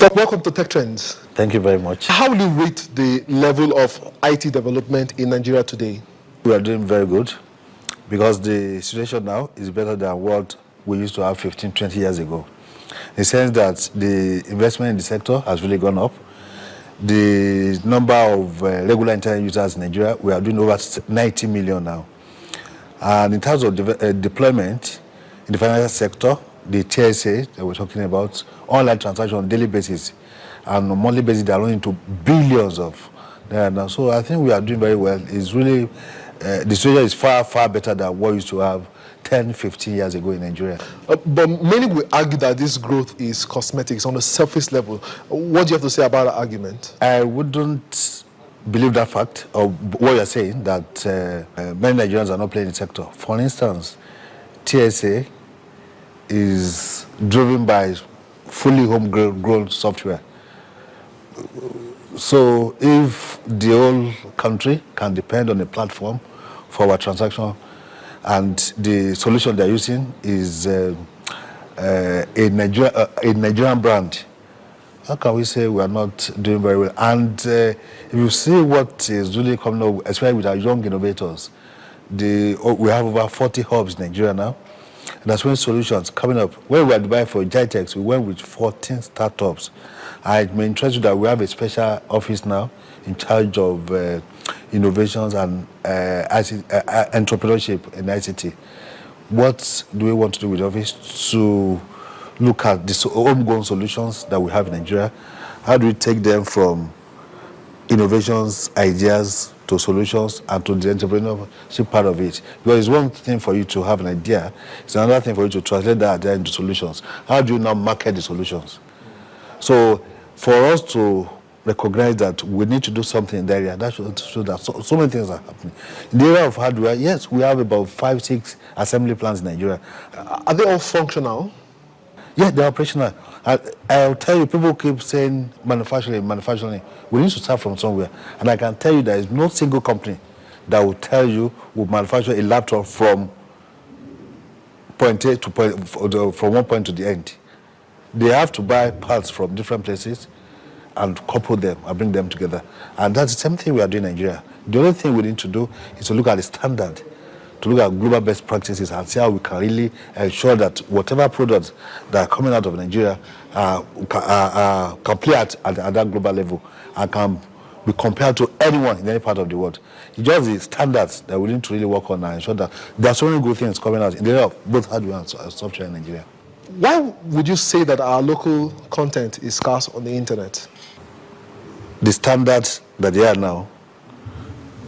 Welcome to Tech Trends. Thank you very much. How will you rate the level of IT development in Nigeria today? We are doing very good because the situation now is better than what we used to have 15, 20 years ago. In the sense that the investment in the sector has really gone up. The number of regular internet users in Nigeria, we are doing over 90 million now. And in terms of deployment in the financial sector, the TSA that we're talking about, online transactions on a daily basis and on a monthly basis, they are running into billions of naira now. So I think we are doing very well. It's really, the situation is far, far better than what we used to have 10, 15 years ago in Nigeria. But many will argue that this growth is cosmetics on the surface level. What do you have to say about that argument? I wouldn't believe that fact, or what you're saying, that many Nigerians are not playing in the sector. For instance, TSA is driven by fully homegrown software. So if the whole country can depend on a platform for our transaction, and the solution they're using is a Nigerian brand, how can we say we are not doing very well? And if you see what is really coming up, especially with our young innovators, we have over 40 hubs in Nigeria now. And that's when solutions coming up. When we were Dubai for GITEX, we went with 14 startups. I'm interested that we have a special office now in charge of innovations and entrepreneurship in ICT. What do we want to do with the office? To look at the homegrown solutions that we have in Nigeria. How do we take them from innovations, ideas, to solutions, and to the entrepreneurship part of it? Because it's one thing for you to have an idea, it's another thing for you to translate that idea into solutions. How do you now market the solutions? So for us to recognize that we need to do something in that area, that shows that so many things are happening. In the area of hardware, yes, we have about 5, 6 assembly plants in Nigeria. Are they all functional? Yeah, they're operational. I'll tell you, people keep saying manufacturing. We need to start from somewhere. And I can tell you there is no single company that will tell you will manufacture a laptop from point A to from one point to the end. They have to buy parts from different places and couple them and bring them together. And that's the same thing we are doing in Nigeria. The only thing we need to do is to look at the standard, to look at global best practices and see how we can really ensure that whatever products that are coming out of Nigeria can play at that global level and can be compared to anyone in any part of the world. It's just the standards that we need to really work on and ensure that there are so many good things coming out in the area of both hardware and software in Nigeria. Why would you say that our local content is scarce on the internet? The standards that they are now,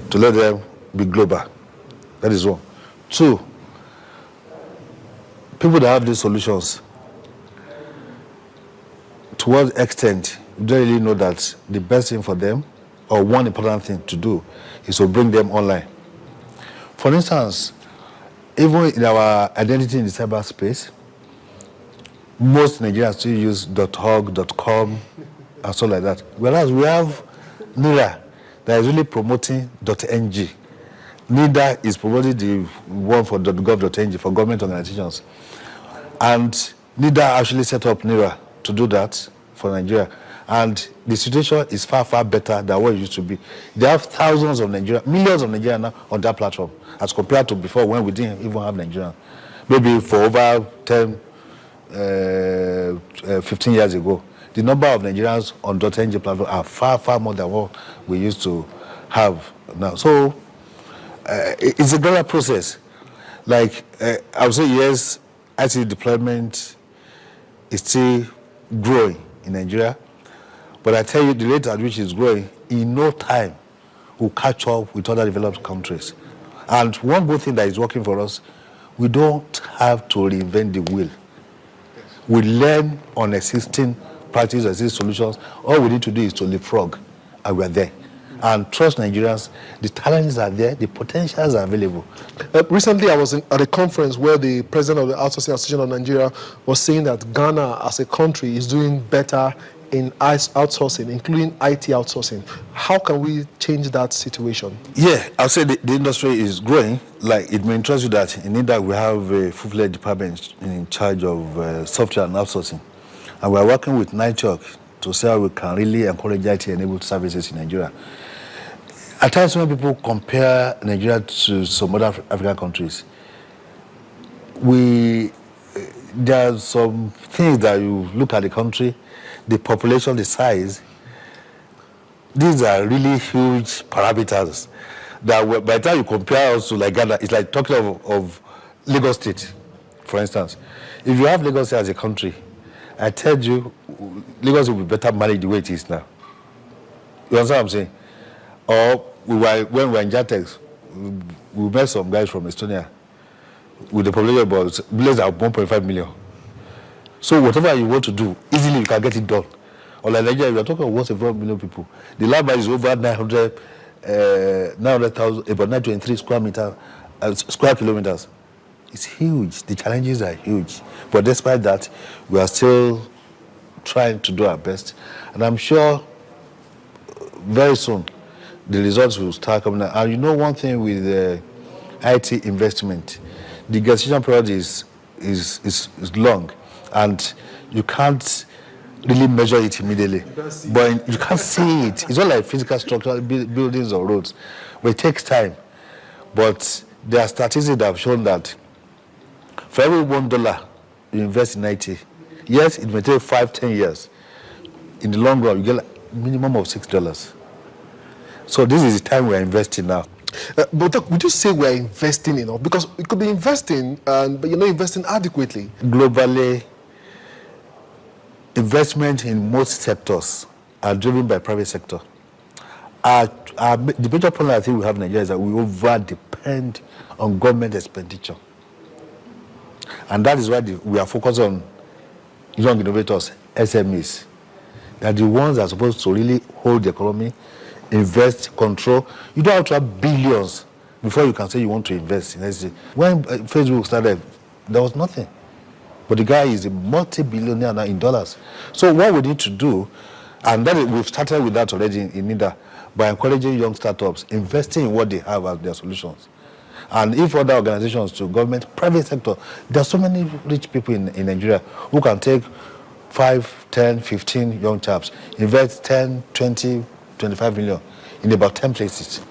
to let them be global. That is one. 2, people that have these solutions, to what extent you don't really know that the best thing for them, or one important thing to do, is to bring them online. For instance, even in our identity in the cyberspace, most Nigerians still use .org, .com, and so like that. Whereas we have NIRA that is really promoting .ng. NIDA is promoting the one for .gov.ng for government organizations. And NIDA actually set up NIRA to do that for Nigeria. And the situation is far, far better than what it used to be. They have thousands of Nigerians, millions of Nigerians now on that platform, as compared to before when we didn't even have Nigerians. Maybe for over 10, 15 years ago, the number of Nigerians on .ng platform are far, far more than what we used to have now. So it's a gradual process. Like I would say, yes, IT deployment is still growing in Nigeria, but I tell you, the rate at which it's growing, in no time, will catch up with other developed countries. And one good thing that is working for us, we don't have to reinvent the wheel. We learn on existing practices, existing solutions. All we need to do is to leapfrog, and we're there. And trust Nigerians, the talents are there, the potentials are available. Recently, I was at a conference where the president of the Outsourcing Association of Nigeria was saying that Ghana as a country is doing better in outsourcing, including IT outsourcing. How can we change that situation? Yeah, I'll say the industry is growing. Like, it may interest you that in India we have a full-fledged department in charge of software and outsourcing. And we're working with NITEOC to see how we can really encourage IT-enabled services in Nigeria. At times when people compare Nigeria to some other African countries, there are some things that you look at the country, the population, the size. These are really huge parameters that by the time you compare us to like Ghana, it's like talking of Lagos State, for instance. If you have Lagos State as a country, I tell you, Lagos will be better managed the way it is now. You understand what I'm saying? Or when we were in Jatex, we met some guys from Estonia with the population about less than 1.5 million. So whatever you want to do, easily you can get it done. Or like Nigeria, we are talking about 1.4 million people. The land mass is over 900,000, about 923 square kilometers. It's huge. The challenges are huge. But despite that, we are still trying to do our best. And I'm sure very soon, the results will start coming out. And you know one thing with IT investment, the gestation period is long, and you can't really measure it immediately. You can't see it. It's not like physical structure, buildings or roads, but it takes time. But there are statistics that have shown that for every $1 you invest in IT, yes, it may take 5-10 years. In the long run, you get a minimum of $6. So this is the time we're investing now. But would you say we're investing enough? Because we could be investing, but you're not investing adequately. Globally, investment in most sectors are driven by private sector. The major problem I think we have in Nigeria is that we over-depend on government expenditure. And that is why we are focused on young innovators, SMEs. They are the ones that are supposed to really hold the economy, invest, control. You don't have to have billions before you can say you want to invest in SMEs. When Facebook started, there was nothing. But the guy is a multi-billionaire now in dollars. So what we need to do, and we've started with that already in NIDA, by encouraging young startups, investing in what they have as their solutions. And if other organizations to government, private sector, there are so many rich people in Nigeria who can take 5, 10, 15 young chaps, invest 10, 20, 25 million in about 10 places,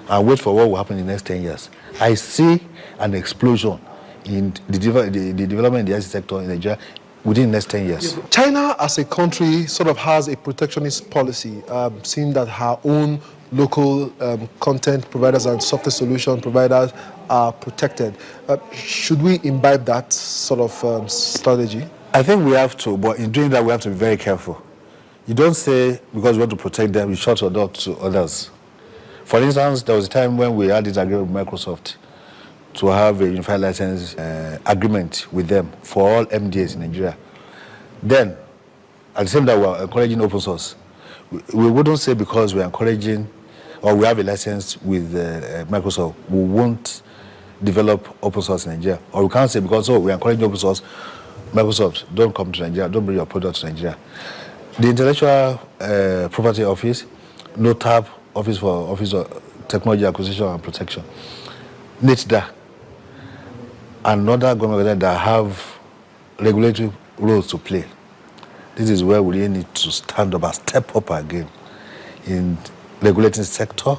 and wait for what will happen in the next 10 years. I see an explosion in the development in the IT sector in Nigeria within the next 10 years. China as a country sort of has a protectionist policy, seeing that her own local content providers and software solution providers are protected. Should we imbibe that sort of strategy? I think we have to, but in doing that we have to be very careful. You don't say because you want to protect them, you shut your door to others. For instance, there was a time when we had this agreement with Microsoft to have a unified license agreement with them for all MDAs in Nigeria. Then, at the same time, we are encouraging open source. We wouldn't say because we're encouraging or we have a license with Microsoft, we won't develop open source in Nigeria. Or we can't say because we're encouraging open source, Microsoft, don't come to Nigeria, don't bring your product to Nigeria. The Intellectual Property Office, NOTAP, Office of Technology Acquisition and Protection, NITDA, and other government that have regulatory roles to play. This is where we really need to stand up and step up our game in regulating sector,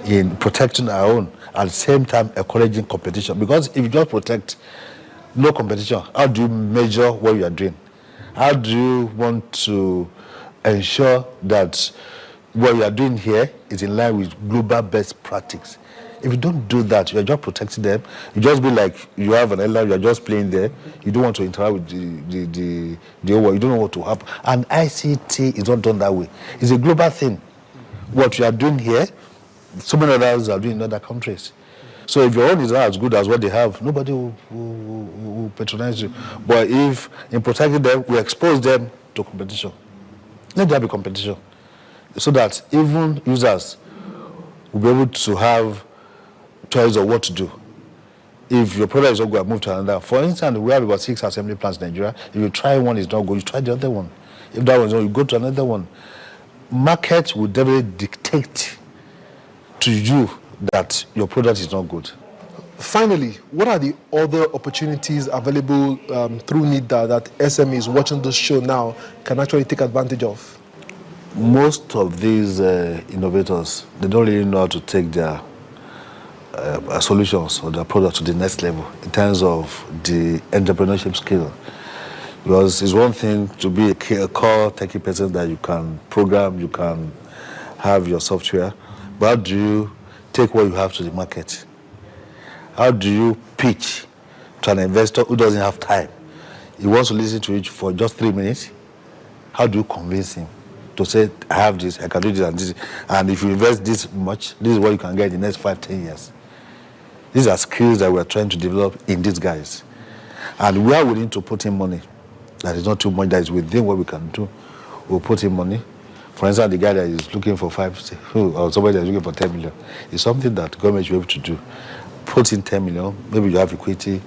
in protecting our own, at the same time encouraging competition. Because if you just protect no competition, how do you measure what you are doing? How do you want to ensure that what you are doing here is in line with global best practice? If you don't do that, you are just protecting them. You just be like you have an airline, you are just playing there. You don't want to interact with the whole world. You don't know what to happen. And ICT is not done that way. It's a global thing. What you are doing here, so many others are doing in other countries. So if your own is not as good as what they have, nobody will patronize you. But if in protecting them, we expose them to competition. Let there be competition, so that even users will be able to have choice of what to do. If your product is not good, move to another. For instance, we have about 6 assembly plants in Nigeria. If you try one, it's not good, you try the other one. If that one's not, you go to another one. Market will definitely dictate to you that your product is not good. Finally, what are the other opportunities available through NIDA that SMEs watching this show now can actually take advantage of? most of these innovators, they don't really know how to take their solutions or their product to the next level in terms of the entrepreneurship skill. Because it's one thing to be a core techie person that you can program, you can have your software, but how do you take what you have to the market? How do you pitch to an investor who doesn't have time? He wants to listen to it for just 3 minutes. How do you convince him to say, I have this, I can do this and this, and if you invest this much, this is what you can get in the next 5-10 years. These are skills that we're trying to develop in these guys. And we are willing to put in money. That is not too much, that is within what we can do. We'll put in money. For instance, the guy that is looking for 5, or somebody that is looking for 10 million, is something that government should be able to do. Put in 10 million, maybe you have equity,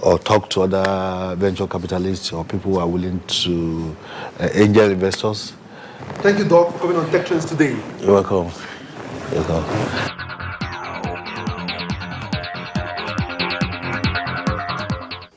or talk to other venture capitalists or people who are willing to angel investors. Thank you, Doc, for coming on Tech Trends today. You're welcome. You're welcome.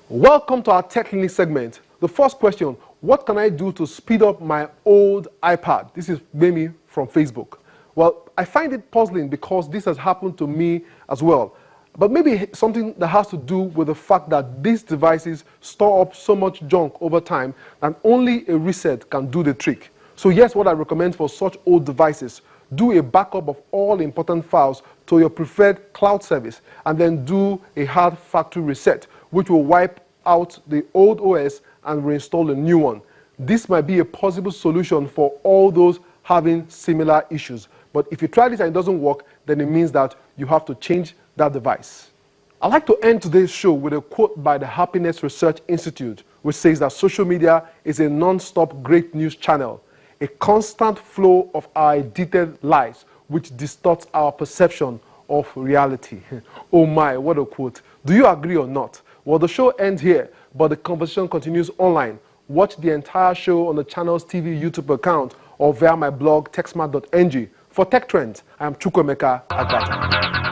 Welcome to our Tech Clinic segment. The first question, what can I do to speed up my old iPad? This is Mimi from Facebook. Well, I find it puzzling because this has happened to me as well. But maybe something that has to do with the fact that these devices store up so much junk over time that only a reset can do the trick. So here's what I recommend for such old devices. Do a backup of all important files to your preferred cloud service and then do a hard factory reset, which will wipe out the old OS and reinstall a new one. This might be a possible solution for all those having similar issues. But if you try this and it doesn't work, then it means that you have to change that device. I'd like to end today's show with a quote by the Happiness Research Institute, which says that social media is a non-stop great news channel, a constant flow of our edited lives, which distorts our perception of reality. Oh my, what a quote. Do you agree or not? Well, the show ends here, but the conversation continues online. Watch the entire show on the channel's TV YouTube account or via my blog, techsmart.ng. For Tech Trends, I am Chukwemeka Agbata.